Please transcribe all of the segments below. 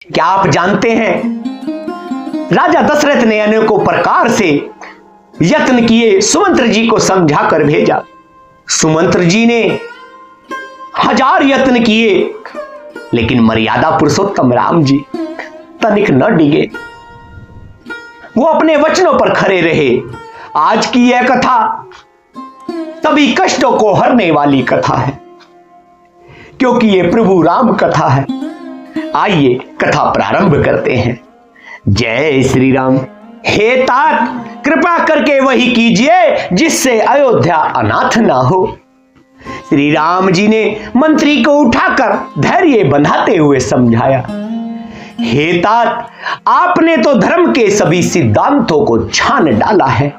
क्या आप जानते हैं, राजा दशरथ ने अनेकों प्रकार से यत्न किए, सुमंत्र जी को समझा कर भेजा। सुमंत्र जी ने 1000 यत्न किए, लेकिन मर्यादा पुरुषोत्तम राम जी तनिक न डिगे। वो अपने वचनों पर खड़े रहे। आज की यह कथा सभी कष्टों को हरने वाली कथा है, क्योंकि ये प्रभु राम कथा है। आइए कथा प्रारंभ करते हैं। जय श्री राम। हे तात, कृपा करके वही कीजिए जिससे अयोध्या अनाथ ना हो। श्री राम जी ने मंत्री को उठाकर धैर्य बंधाते हुए समझाया। हे तात, आपने तो धर्म के सभी सिद्धांतों को छान डाला है।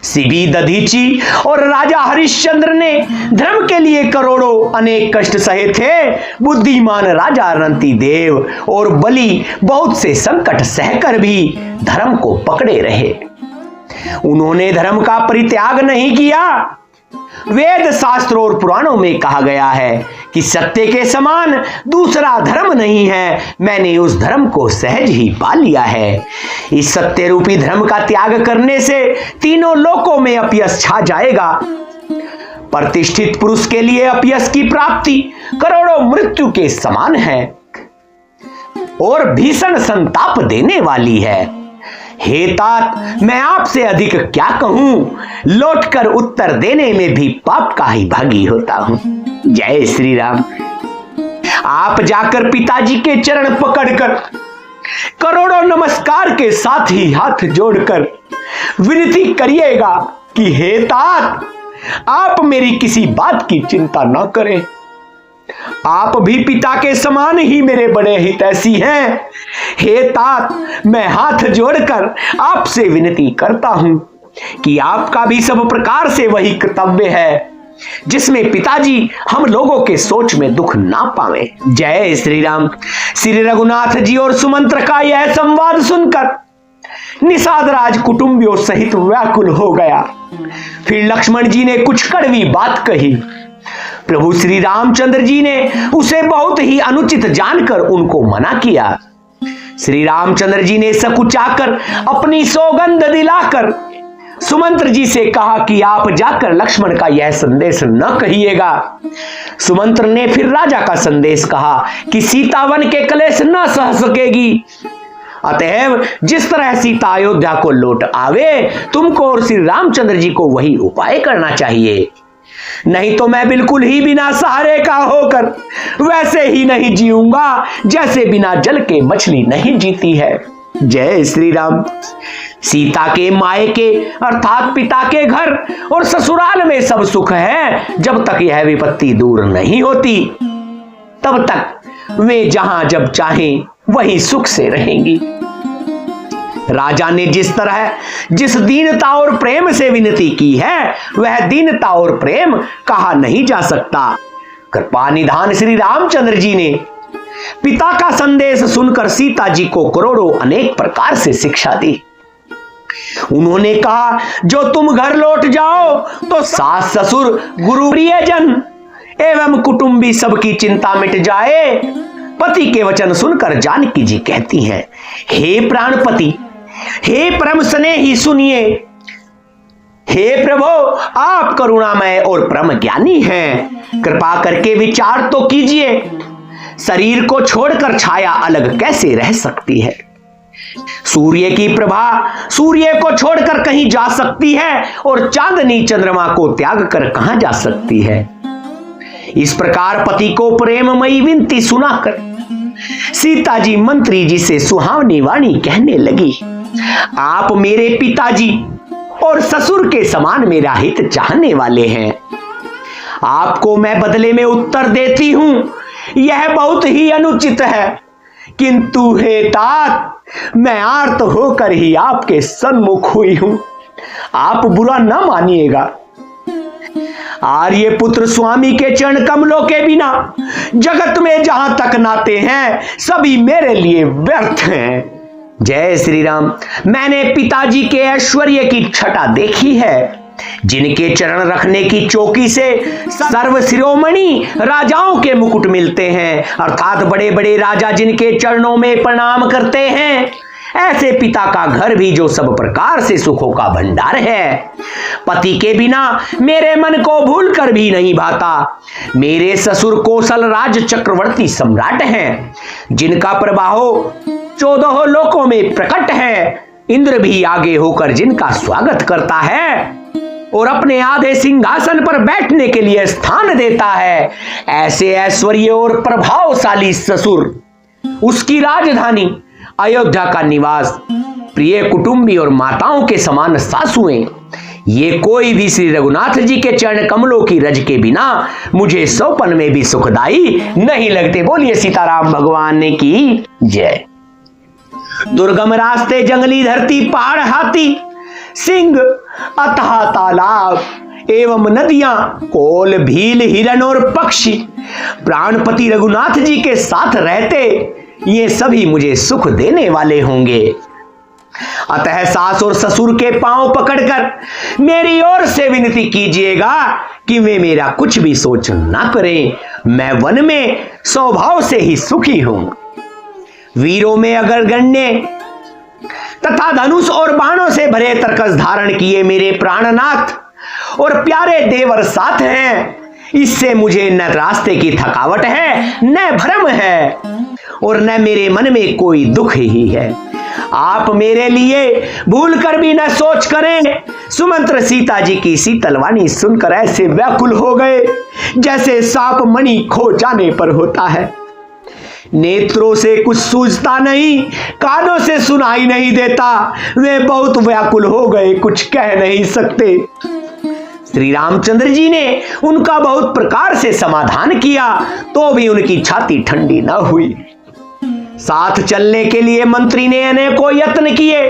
शिवी दधीची और राजा हरिश्चंद्र ने धर्म के लिए करोड़ों अनेक कष्ट सहे थे। बुद्धिमान राजा रंती देव और बलि बहुत से संकट सहकर भी धर्म को पकड़े रहे। उन्होंने धर्म का परित्याग नहीं किया। वेद शास्त्रों और पुराणों में कहा गया है कि सत्य के समान दूसरा धर्म नहीं है। मैंने उस धर्म को सहज ही पा लिया है। इस सत्य रूपी धर्म का त्याग करने से तीनों लोकों में अपयश छा जाएगा। प्रतिष्ठित पुरुष के लिए अपयश की प्राप्ति करोड़ों मृत्यु के समान है और भीषण संताप देने वाली है। हे तात, मैं आपसे अधिक क्या कहूं, लौटकर उत्तर देने में भी पाप का ही भागी होता हूं। जय श्री राम। आप जाकर पिताजी के चरण पकड़कर करोड़ों नमस्कार के साथ ही हाथ जोड़कर विनती करिएगा कि हे तात, आप मेरी किसी बात की चिंता न करें। आप भी पिता के समान ही मेरे बड़े हितैषी हैं। हे तात, मैं हाथ जोड़कर आपसे विनती करता हूं कि आपका भी सब प्रकार से वही कर्तव्य है जिसमें पिताजी हम लोगों के सोच में दुख ना पावे। जय श्री राम। श्री रघुनाथ जी और सुमंत्र का यह संवाद सुनकर निषाद राज कुटुंबियों सहित व्याकुल हो गया। फिर लक्ष्मण जी ने कुछ कड़वी बात कही। प्रभु श्री रामचंद्र जी ने उसे बहुत ही अनुचित जानकर उनको मना किया। श्री रामचंद्र जी ने सकुचाकर अपनी सौगंध दिलाकर सुमंत्र जी से कहा कि आप जाकर लक्ष्मण का यह संदेश न कहिएगा। सुमंत्र ने फिर राजा का संदेश कहा कि सीता वन के कलेश न सह सकेगी, अतएव जिस तरह सीता अयोध्या को लौट आवे, तुमको और श्री रामचंद्र जी को वही उपाय करना चाहिए। नहीं तो मैं बिल्कुल ही बिना सहारे का होकर वैसे ही नहीं जीऊंगा जैसे बिना जल के मछली नहीं जीती है। जय श्री राम। सीता के मायके अर्थात पिता के घर और ससुराल में सब सुख है। जब तक यह विपत्ति दूर नहीं होती, तब तक वे जहां जब चाहें वही सुख से रहेंगी। राजा ने जिस तरह जिस दीनता और प्रेम से विनती की है, वह दीनता और प्रेम कहा नहीं जा सकता। कृपा निधान श्री रामचंद्र जी ने पिता का संदेश सुनकर सीता जी को करोड़ों अनेक प्रकार से शिक्षा दी। उन्होंने कहा, जो तुम घर लौट जाओ तो सास ससुर गुरु प्रियजन एवं कुटुंबी सबकी चिंता मिट जाए। पति के वचन सुनकर जानकी जी कहती हैं, हे प्राणपति, हे परम स्नेही सुनिए। हे प्रभु, आप करुणामय और परम ज्ञानी हैं। कृपा करके विचार तो कीजिए, शरीर को छोड़कर छाया अलग कैसे रह सकती है? सूर्य की प्रभा सूर्य को छोड़कर कहीं जा सकती है और चांदनी चंद्रमा को त्याग कर कहां जा सकती है? इस प्रकार पति को प्रेममयी विनती सुनाकर सीता जी मंत्री जी से सुहावनी वाणी कहने लगी। आप मेरे पिताजी और ससुर के समान मेरा हित चाहने वाले हैं। आपको मैं बदले में उत्तर देती हूं, यह बहुत ही अनुचित है, किंतु हे तात, मैं आर्त होकर ही आपके सन्मुख हुई हूं। आप बुरा न मानिएगा। आर्य पुत्र स्वामी के चरण कमलों के बिना जगत में जहां तक नाते हैं, सभी मेरे लिए व्यर्थ हैं। जय श्री राम। मैंने पिताजी के ऐश्वर्य की छटा देखी है। जिनके चरण रखने की चौकी से सर्व शिरोमणि राजाओं के मुकुट मिलते हैं, अर्थात बड़े बड़े राजा जिनके चरणों में प्रणाम करते हैं, ऐसे पिता का घर भी जो सब प्रकार से सुखों का भंडार है। पति के बिना मेरे मन को भूल कर भी नहीं भाता। मेरे ससुर कौशल राज चक्रवर्ती सम्राट हैं, जिनका प्रभाव 14 लोकों में प्रकट है। इंद्र भी आगे होकर जिनका स्वागत करता है और अपने आधे सिंहासन पर बैठने के लिए स्थान देता है, ऐसे ऐश्वर्य और प्रभावशाली ससुर, उसकी राजधानी अयोध्या का निवास, प्रिय कुटुंबी और माताओं के समान सासुएं, ये कोई भी श्री रघुनाथ जी के चरण कमलों की रज के बिना मुझे सौपन में भी सुखदाई नहीं लगते। बोलिए सीताराम भगवान की जय। दुर्गम रास्ते, जंगली धरती, पहाड़, हाथी, सिंह, अथाह तालाब एवं नदियां, कोल, भील, हिरण और पक्षी प्राणपति रघुनाथ जी के साथ रहते, ये सभी मुझे सुख देने वाले होंगे। अतः सास और ससुर के पांव पकड़कर मेरी ओर से विनती कीजिएगा कि वे मेरा कुछ भी सोच ना करें। मैं वन में स्वभाव से ही सुखी हूं। वीरों में अग्रगण्य तथा धनुष और बाणों से भरे तरकस धारण किए मेरे प्राणनाथ और प्यारे देवर साथ हैं। इससे मुझे न रास्ते की थकावट है, न भ्रम है और न मेरे मन में कोई दुख ही है। आप मेरे लिए भूल कर भी न सोच करें। सुमंत्र सीता जी की शीतल वाणी सुनकर ऐसे व्याकुल हो गए जैसे सांप मणि खो जाने पर होता है। नेत्रों से कुछ सूझता नहीं, कानों से सुनाई नहीं देता। वे बहुत व्याकुल हो गए, कुछ कह नहीं सकते। श्री रामचंद्र जी ने उनका बहुत प्रकार से समाधान किया, तो भी उनकी छाती ठंडी न हुई। साथ चलने के लिए मंत्री ने अनेकों यत्न किए,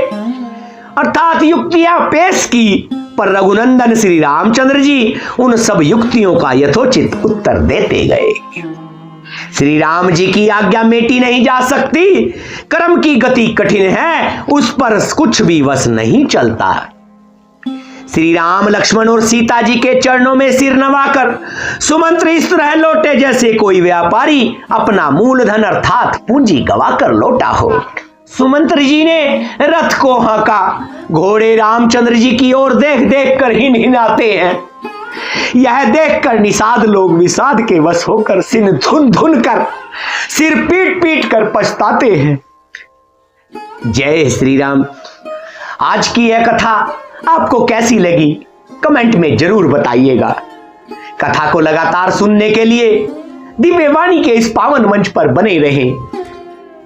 अर्थात युक्तियां पेश की, पर रघुनंदन श्री रामचंद्र जी उन सब युक्तियों का यथोचित उत्तर देते गए। श्री राम जी की आज्ञा मेटी नहीं जा सकती। कर्म की गति कठिन है, उस पर कुछ भी वश नहीं चलता। श्री राम, लक्ष्मण और सीता जी के चरणों में सिर नवाकर सुमंत्र इस तरह लौटे जैसे कोई व्यापारी अपना मूलधन अर्थात पूंजी गवाकर लौटा हो। सुमंत्र जी ने रथ को हाँका। घोड़े रामचंद्र जी की ओर देख देख कर हिनहिनाते हैं। यह देखकर निषाद लोग विषाद के वश होकर सिर धुन धुन कर, सिर पीट पीट कर पछताते हैं। जय श्री राम। आज की यह कथा आपको कैसी लगी कमेंट में जरूर बताइएगा। कथा को लगातार सुनने के लिए दिव्य वाणी के इस पावन मंच पर बने रहें।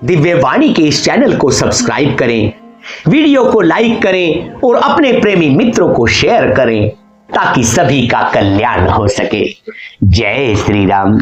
दिव्य वाणी के इस चैनल को सब्सक्राइब करें, वीडियो को लाइक करें और अपने प्रेमी मित्रों को शेयर करें ताकि सभी का कल्याण हो सके। जय श्री राम।